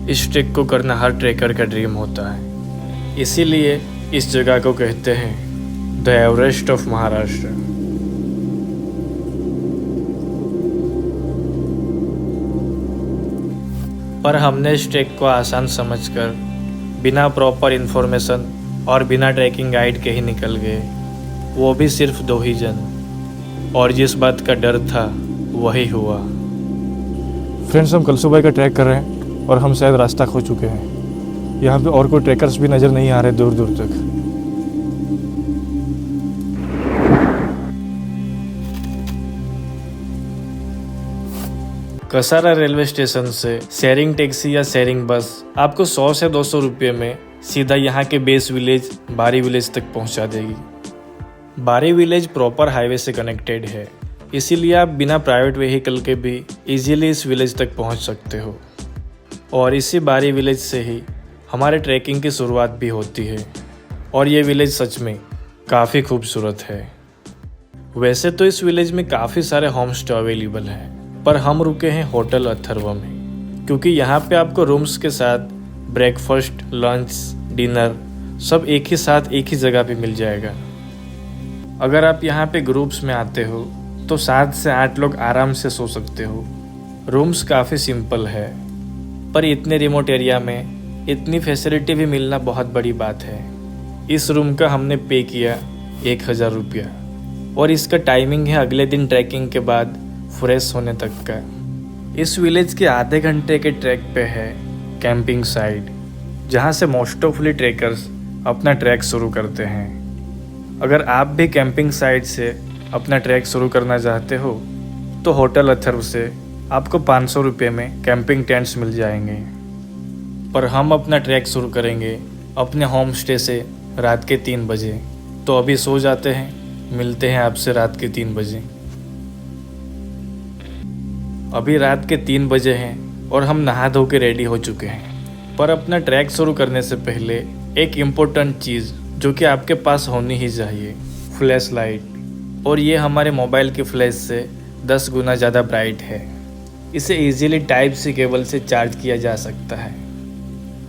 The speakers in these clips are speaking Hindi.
इस ट्रैक को करना हर ट्रैकर का ड्रीम होता है। इसीलिए इस जगह को कहते हैं द एवरेस्ट ऑफ महाराष्ट्र। पर हमने इस ट्रैक को आसान समझकर बिना प्रॉपर इन्फॉर्मेशन और बिना ट्रैकिंग गाइड के ही निकल गए, वो भी सिर्फ 2 ही जन। और जिस बात का डर था वही हुआ। फ्रेंड्स, हम कलसुबाई का ट्रैक कर रहे हैं और हम शायद रास्ता खो चुके हैं। यहाँ पे और कोई ट्रैकर्स भी नज़र नहीं आ रहे दूर दूर तक। कसारा रेलवे स्टेशन से शेयरिंग टैक्सी या शेयरिंग बस आपको 100 से 200 रुपये में सीधा यहाँ के बेस विलेज बारी विलेज तक पहुँचा देगी। बारी विलेज प्रॉपर हाईवे से कनेक्टेड है, इसीलिए आप बिना प्राइवेट व्हीकल के भी इजीली इस विलेज तक पहुँच सकते हो। और इसी बारी विलेज से ही हमारे ट्रैकिंग की शुरुआत भी होती है। और ये विलेज सच में काफ़ी खूबसूरत है। वैसे तो इस विलेज में काफ़ी सारे होम स्टे अवेलेबल हैं, पर हम रुके हैं होटल अथर्व में, क्योंकि यहाँ पे आपको रूम्स के साथ ब्रेकफास्ट, लंच, डिनर सब एक ही साथ एक ही जगह पे मिल जाएगा। अगर आप यहाँ पे ग्रुप्स में आते हो तो 7 से 8 लोग आराम से सो सकते हो। रूम्स काफ़ी सिंपल है, पर इतने रिमोट एरिया में इतनी फैसिलिटी भी मिलना बहुत बड़ी बात है। इस रूम का हमने पे किया 1000 रुपया, और इसका टाइमिंग है अगले दिन ट्रैकिंग के बाद फ्रेश होने तक का। इस विलेज के आधे घंटे के ट्रैक पे है कैंपिंग साइट, जहाँ से मोस्ट ऑफली ट्रैकर्स अपना ट्रैक शुरू करते हैं। अगर आप भी कैंपिंग साइट से अपना ट्रैक शुरू करना चाहते हो तो होटल अथर्व से आपको 500 रुपये में कैंपिंग टेंट्स मिल जाएंगे। पर हम अपना ट्रैक शुरू करेंगे अपने होम स्टे से रात के 3 बजे। तो अभी सो जाते हैं, मिलते हैं आपसे रात के 3 बजे। अभी रात के 3 बजे हैं और हम नहा धो के रेडी हो चुके हैं। पर अपना ट्रैक शुरू करने से पहले एक इम्पोर्टेंट चीज़ जो कि आपके पास होनी ही चाहिए, फ्लैश लाइट। और ये हमारे मोबाइल के फ्लैश से 10 गुना ज़्यादा ब्राइट है। इसे इजीली टाइप सी केबल से चार्ज किया जा सकता है।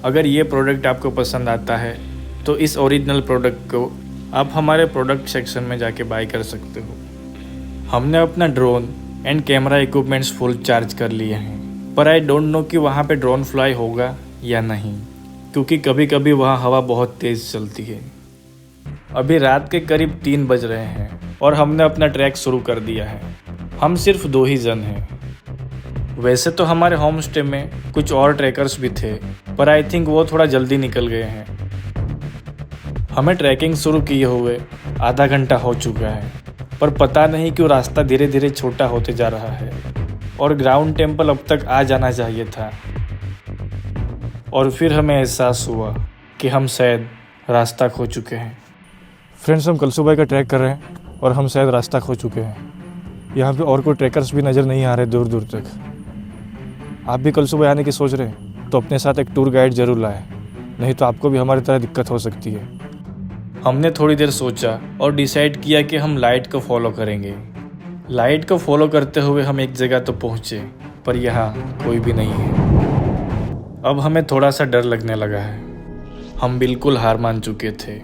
अगर ये प्रोडक्ट आपको पसंद आता है तो इस ओरिजिनल प्रोडक्ट को आप हमारे प्रोडक्ट सेक्शन में जाके बाय कर सकते हो। हमने अपना drone and camera equipments full charge कर लिए हैं, पर आई डोंट नो कि वहाँ पे ड्रोन फ्लाई होगा या नहीं, क्योंकि कभी कभी वहाँ हवा बहुत तेज़ चलती है। अभी रात के करीब 3 बज रहे हैं और हमने अपना ट्रैक शुरू कर दिया है। हम सिर्फ 2 ही जन हैं। वैसे तो हमारे होम स्टे में कुछ और ट्रैकर्स भी थे, पर आई थिंक वो थोड़ा जल्दी निकल गए हैं। हमें ट्रैकिंग शुरू किए हुए आधा घंटा हो चुका है, पर पता नहीं क्यों रास्ता धीरे धीरे छोटा होते जा रहा है और ग्राउंड टेम्पल अब तक आ जाना चाहिए था। और फिर हमें एहसास हुआ कि हम शायद रास्ता खो चुके हैं। फ्रेंड्स, हम कलसुबाई का ट्रैक कर रहे हैं और हम शायद रास्ता खो चुके हैं। यहाँ पे और कोई ट्रैकर्स भी नज़र नहीं आ रहे दूर दूर तक। आप भी कलसुबाई आने की सोच रहे हैं तो अपने साथ एक टूर गाइड ज़रूर लाएं, नहीं तो आपको भी हमारी तरह दिक्कत हो सकती है। हमने थोड़ी देर सोचा और डिसाइड किया कि हम लाइट को फॉलो करेंगे। लाइट को फॉलो करते हुए हम एक जगह तो पहुँचे, पर यहाँ कोई भी नहीं है। अब हमें थोड़ा सा डर लगने लगा है। हम बिल्कुल हार मान चुके थे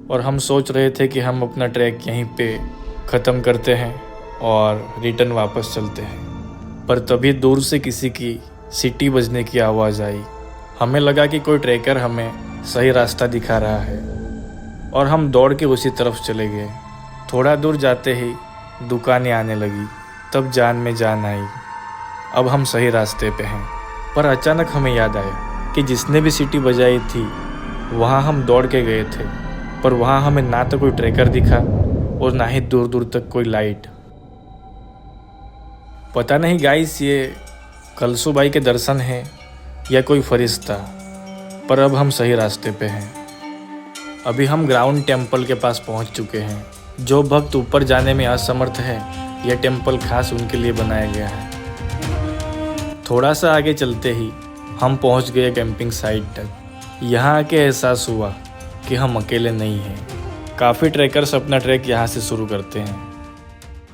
और हम सोच रहे थे कि हम अपना ट्रैक यहीं पे ख़त्म करते हैं और रिटर्न वापस चलते हैं। पर तभी दूर से किसी की सीटी बजने की आवाज़ आई। हमें लगा कि कोई ट्रैकर हमें सही रास्ता दिखा रहा है और हम दौड़ के उसी तरफ चले गए। थोड़ा दूर जाते ही दुकानें आने लगी, तब जान में जान आई। अब हम सही रास्ते पे हैं। पर अचानक हमें याद आया कि जिसने भी सीटी बजाई थी वहाँ हम दौड़ के गए थे, पर वहाँ हमें ना तो कोई ट्रैकर दिखा और ना ही दूर दूर तक कोई लाइट। पता नहीं गाइस, ये कलसुबाई के दर्शन है या कोई फरिश्ता, पर अब हम सही रास्ते पे हैं। अभी हम ग्राउंड टेम्पल के पास पहुंच चुके हैं। जो भक्त ऊपर जाने में असमर्थ है, यह टेम्पल खास उनके लिए बनाया गया है। थोड़ा सा आगे चलते ही हम पहुंच गए कैंपिंग साइट तक। यहाँ आके एहसास हुआ कि हम अकेले नहीं हैं। काफ़ी ट्रैकर्स अपना ट्रैक यहाँ से शुरू करते हैं।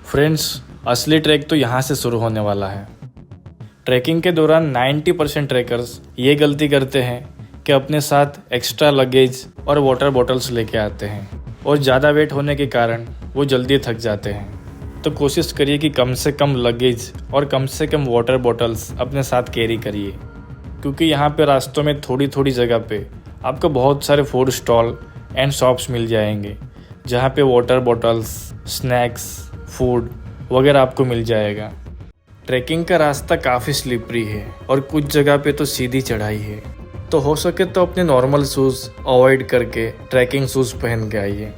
फ्रेंड्स, असली ट्रैक तो यहाँ से शुरू होने वाला है, ट्रैकिंग के दौरान 90% ट्रैकर्स ये गलती करते हैं कि अपने साथ एक्स्ट्रा लगेज और वाटर बॉटल्स लेके आते हैं और ज़्यादा वेट होने के कारण वो जल्दी थक जाते हैं। तो कोशिश करिए कि कम से कम लगेज और कम से कम वाटर बॉटल्स अपने साथ कैरी करिए, क्योंकि यहाँ पे रास्तों में थोड़ी थोड़ी जगह पे आपको बहुत सारे फूड स्टॉल एंड शॉप्स मिल जाएंगे, जहाँ पे वाटर बॉटल्स, स्नैक्स, फूड वगैरह आपको मिल जाएगा। ट्रैकिंग का रास्ता काफ़ी स्लिपरी है और कुछ जगह पे तो सीधी चढ़ाई है, तो हो सके तो अपने नॉर्मल शूज़ अवॉइड करके ट्रैकिंग शूज़ पहन के आइए।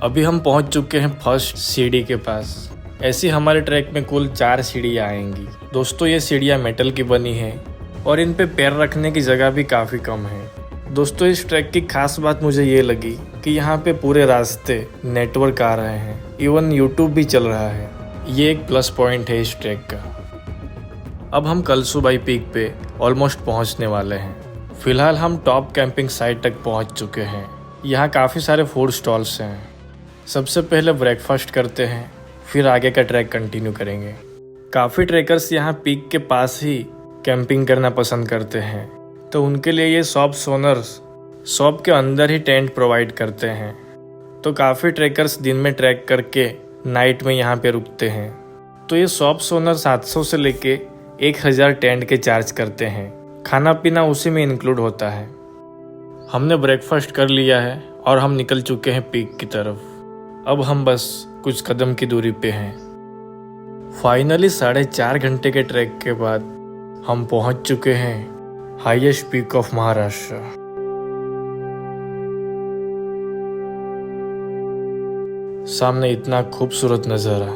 अभी हम पहुंच चुके हैं फर्स्ट सीढ़ी के पास। ऐसी हमारे ट्रैक में कुल 4 सीढ़ियाँ आएंगी। दोस्तों ये सीढ़ियाँ मेटल की बनी हैं और इन पे पैर रखने की जगह भी काफ़ी कम है। दोस्तों इस ट्रैक की खास बात मुझे ये लगी कि यहाँ पे पूरे रास्ते नेटवर्क आ रहे हैं, इवन यूट्यूब भी चल रहा है। ये एक प्लस पॉइंट है इस ट्रैक का। अब हम कलसूबाई पीक पे ऑलमोस्ट पहुँचने वाले हैं। फिलहाल हम टॉप कैंपिंग साइट तक पहुँच चुके हैं। यहाँ काफ़ी सारे फूड स्टॉल्स हैं। सबसे पहले ब्रेकफास्ट करते हैं, फिर आगे का ट्रैक कंटिन्यू करेंगे। काफ़ी ट्रैकर्स यहाँ पीक के पास ही कैंपिंग करना पसंद करते हैं, तो उनके लिए ये शॉप्स ओनर्स शॉप के अंदर ही टेंट प्रोवाइड करते हैं। तो काफ़ी ट्रैकर्स दिन में ट्रैक करके नाइट में यहाँ पे रुकते हैं। तो ये शॉप्स ओनर 700 से लेके 1000 टेंट के चार्ज करते हैं। खाना पीना उसी में इंक्लूड होता है। हमने ब्रेकफास्ट कर लिया है और हम निकल चुके हैं पीक की तरफ। अब हम बस कुछ कदम की दूरी पे हैं। फाइनली 4.5 घंटे के ट्रैक के बाद हम पहुंच चुके हैं हाईएस्ट पीक ऑफ महाराष्ट्र। सामने इतना खूबसूरत नज़ारा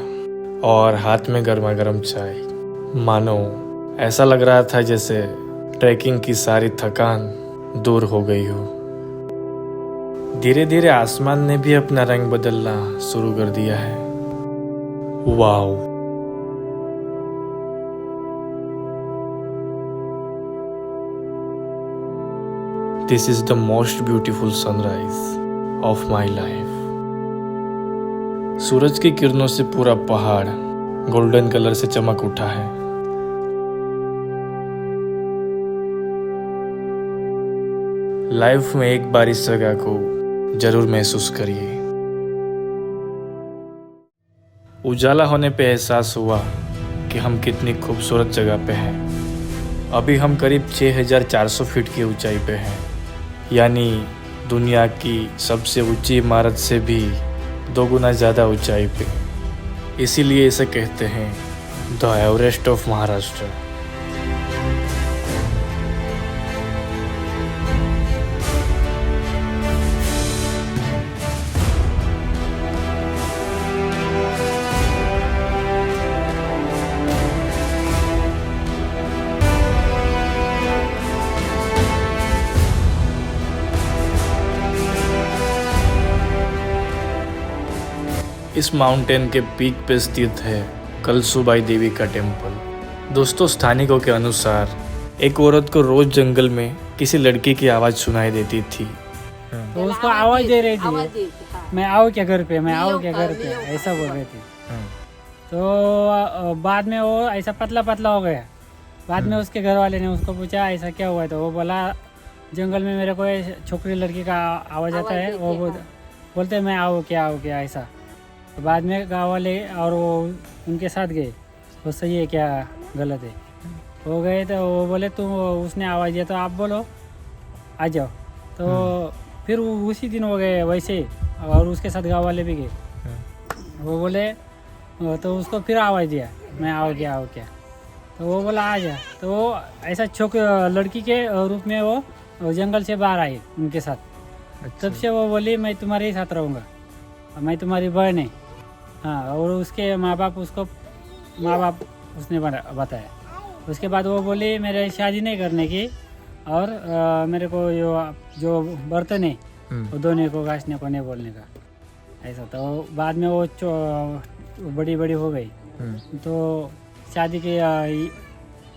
और हाथ में गर्मा गर्म चाय, मानो ऐसा लग रहा था जैसे ट्रैकिंग की सारी थकान दूर हो गई हो। धीरे धीरे आसमान ने भी अपना रंग बदलना शुरू कर दिया है। Wow, this is the most beautiful sunrise of my life. सूरज की किरणों से पूरा पहाड़ गोल्डन कलर से चमक उठा है। लाइफ में एक बार इस जगह को जरूर महसूस करिए। उजाला होने पे एहसास हुआ कि हम कितनी खूबसूरत जगह पे हैं। अभी हम करीब 6400 फीट की ऊंचाई पे हैं, यानी दुनिया की सबसे ऊंची इमारत से भी 2 गुना ज़्यादा ऊंचाई पे। इसीलिए इसे कहते हैं द एवरेस्ट ऑफ महाराष्ट्र। इस माउंटेन के पीक पे स्थित है कलसूबाई देवी का टेम्पल। दोस्तों स्थानिकों के अनुसार एक औरत को रोज जंगल में किसी लड़की की आवाज़ सुनाई देती थी। तो उसको आवाज़ दे रही थी, मैं आओ क्या घर पे, मैं आओ क्या घर पे, ऐसा बोल रही थी। तो बाद में वो ऐसा पतला पतला हो गया। बाद में उसके घर वाले ने उसको पूछा ऐसा क्या हुआ है, तो वो बोला जंगल में मेरे को छोकरी लड़की का आवाज़ आता है, वो बोलते मैं आओ क्या ऐसा। तो बाद में गाँव वाले और वो उनके साथ गए, वो सही है क्या गलत है। वो गए तो वो बोले तुम उसने आवाज़ दिया तो आप बोलो आ जाओ। तो फिर उसी दिन हो गए वैसे, और उसके साथ गाँव वाले भी गए। वो बोले तो उसको फिर आवाज़ दिया मैं आओ क्या। तो वो बोला आ जा। तो वो ऐसा लड़की के रूप में वो जंगल से बाहर आई उनके साथ। तब से वो बोली मैं तुम्हारे ही साथ रहूँगा, मैं तुम्हारी बहन है। हाँ, और उसके माँ बाप उसने बताया। उसके बाद वो बोली मेरे शादी नहीं करने की, और मेरे को जो बर्तन है वो धोने को घासने को नहीं बोलने का ऐसा। तो बाद में वो बड़ी हो गई, तो शादी की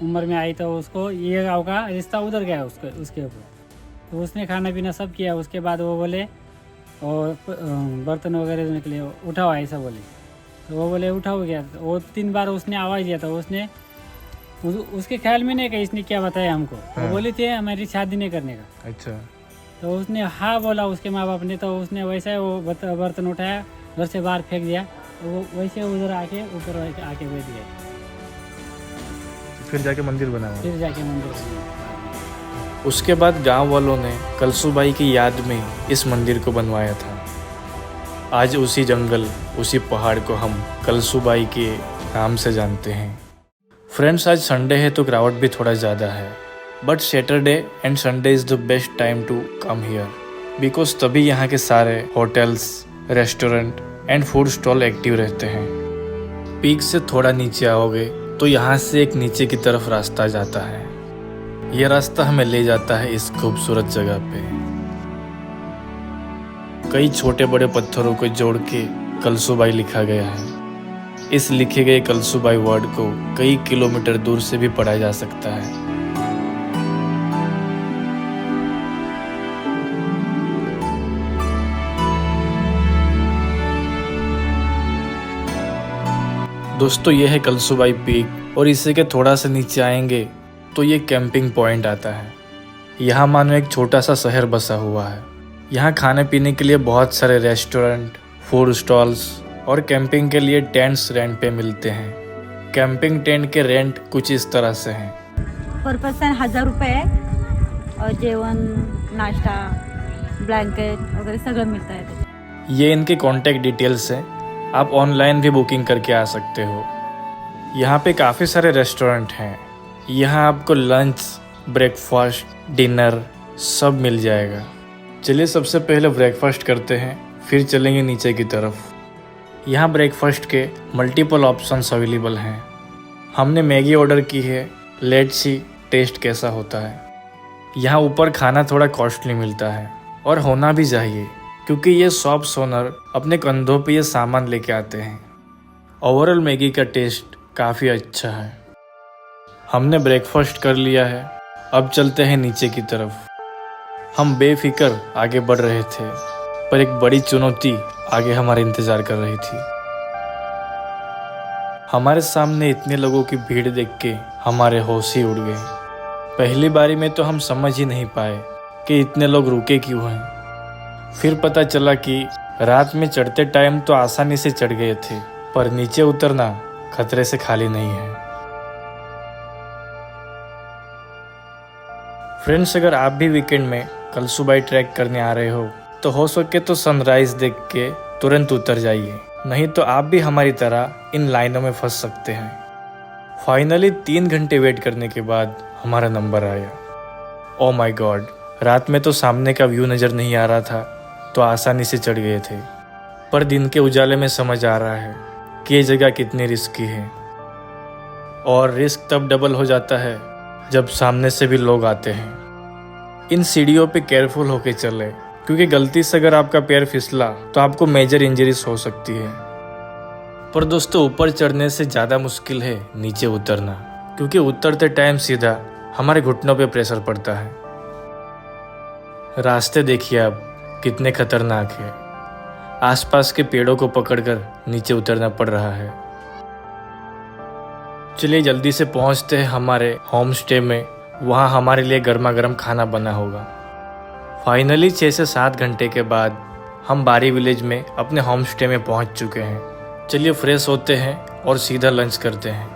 उम्र में आई, तो उसको ये गाँव का रिश्ता उधर गया उसके ऊपर। तो उसने खाना पीना सब किया। उसके बाद वो बोले और बर्तन वगैरह धोने के लिए उठाओ ऐसा बोले। तो वो बोले उठाओ क्या। तो वो 3 बार उसने आवाज़ दिया था, उसने उसके ख्याल में नहीं कि इसने क्या बताया हमको। वो बोली थी हमारी शादी नहीं करने का। अच्छा। तो उसने हाँ बोला उसके माँ बाप ने, तो उसने वैसा ही वो बर्तन उठाया, घर से बाहर फेंक दिया। तो वो वैसे उधर आके ऊपर आके बैठ गया। फिर जाके मंदिर बना हुआ। फिर जाके मंदिर बना। उसके बाद गांव वालों ने कलसूबाई की याद में इस मंदिर को बनवाया था। आज उसी जंगल, उसी पहाड़ को हम कलसूबाई के नाम से जानते हैं। फ्रेंड्स, आज संडे है तो क्राउड भी थोड़ा ज़्यादा है, but Saturday and Sunday is the best time to come here because तभी यहाँ के सारे hotels, restaurant and food stall active रहते हैं। पीक से थोड़ा नीचे आओगे तो यहाँ से एक नीचे की तरफ रास्ता जाता है। ये रास्ता हमें ले जाता है इस खूबसूरत जगह पे। कई छोटे बड़े पत्थरों को जोड़ के कलसूबाई लिखा गया है। इस लिखे गए कलसूबाई वर्ड को कई किलोमीटर दूर से भी पढ़ा जा सकता है। दोस्तों, ये है कलसूबाई पीक और इससे के थोड़ा सा नीचे आएंगे तो ये कैंपिंग पॉइंट आता है। यहाँ मानो एक छोटा सा शहर बसा हुआ है। यहाँ खाने पीने के लिए बहुत सारे रेस्टोरेंट, फूड स्टॉल्स और कैंपिंग के लिए टेंट्स रेंट पे मिलते हैं। कैंपिंग टेंट के रेंट कुछ इस तरह से हैं। पर पर्सन 1000 रुपये आहे और जेवण, नाश्ता, ब्लँकेट वगैरह सगळं मिळतं आहे त्याच्यात। ये इनके कॉन्टैक्ट डिटेल्स हैं, आप ऑनलाइन भी बुकिंग करके आ सकते हो। यहाँ पे काफ़ी सारे रेस्टोरेंट हैं। यहाँ आपको लंच, ब्रेकफास्ट, डिनर सब मिल जाएगा। चलिए सबसे पहले ब्रेकफास्ट करते हैं, फिर चलेंगे नीचे की तरफ। यहाँ ब्रेकफास्ट के मल्टीपल ऑप्शंस अवेलेबल हैं। हमने मैगी ऑर्डर की है, लेट्स सी टेस्ट कैसा होता है। यहाँ ऊपर खाना थोड़ा कॉस्टली मिलता है और होना भी चाहिए क्योंकि ये शॉप्स ओनर अपने कंधों पे ये सामान लेके आते हैं। ओवरऑल मैगी का टेस्ट काफ़ी अच्छा है। हमने ब्रेकफास्ट कर लिया है, अब चलते हैं नीचे की तरफ। हम बेफिक्र आगे बढ़ रहे थे, पर एक बड़ी चुनौती आगे हमारा इंतज़ार कर रही थी। हमारे सामने इतने लोगों की भीड़ देख के हमारे होश ही उड़ गए। पहली बारी में तो हम समझ ही नहीं पाए कि इतने लोग रुके क्यों हैं। फिर पता चला कि रात में चढ़ते टाइम तो आसानी से चढ़ गए थे, पर नीचे उतरना खतरे से खाली नहीं है। फ्रेंड्स, अगर आप भी वीकेंड में कलसूबाई ट्रैक करने आ रहे हो हो सके तो सनराइज देख के तुरंत उतर जाइए, नहीं तो आप भी हमारी तरह इन लाइनों में फंस सकते हैं। फाइनली 3 घंटे वेट करने के बाद हमारा नंबर आया। ओ माय गॉड, रात में तो सामने का व्यू नज़र नहीं आ रहा था तो आसानी से चढ़ गए थे, पर दिन के उजाले में समझ आ रहा है कि ये जगह कितनी रिस्की है। और रिस्क तब डबल हो जाता है जब सामने से भी लोग आते हैं। इन सीढ़ियों पे केयरफुल होके चले क्योंकि गलती से अगर आपका पैर फिसला तो आपको मेजर इंजरीज हो सकती है। पर दोस्तों, ऊपर चढ़ने से ज़्यादा मुश्किल है नीचे उतरना, क्योंकि उतरते टाइम सीधा हमारे घुटनों पे प्रेशर पड़ता है। रास्ते देखिए आप कितने खतरनाक है। आसपास के पेड़ों को पकड़कर नीचे उतरना पड़ रहा है। चलिए जल्दी से पहुंचते हैं हमारे होम स्टे में, वहाँ हमारे लिए गर्मा गर्म खाना बना होगा। फाइनली 6 से 7 घंटे के बाद हम बारी विलेज में अपने होम स्टे में पहुँच चुके हैं। चलिए फ्रेश होते हैं और सीधा लंच करते हैं।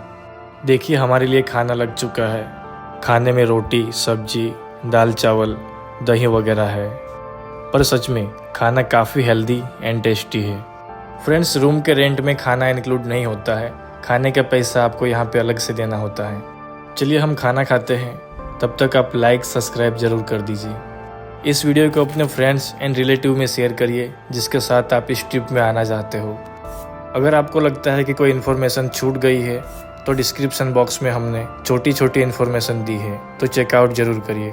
देखिए हमारे लिए खाना लग चुका है। खाने में रोटी, सब्जी, दाल चावल, दही वगैरह है, पर सच में खाना काफ़ी हेल्दी एंड टेस्टी है। फ्रेंड्स, रूम के रेंट में खाना इंक्लूड नहीं होता है, खाने का पैसा आपको यहाँ पे अलग से देना होता है। चलिए हम खाना खाते हैं, तब तक आप लाइक सब्सक्राइब ज़रूर कर दीजिए। इस वीडियो को अपने फ्रेंड्स एंड रिलेटिव में शेयर करिए जिसके साथ आप इस ट्रिप में आना चाहते हो। अगर आपको लगता है कि कोई इन्फॉर्मेशन छूट गई है तो डिस्क्रिप्शन बॉक्स में हमने छोटी छोटी इन्फॉर्मेशन दी है, तो चेकआउट ज़रूर करिए।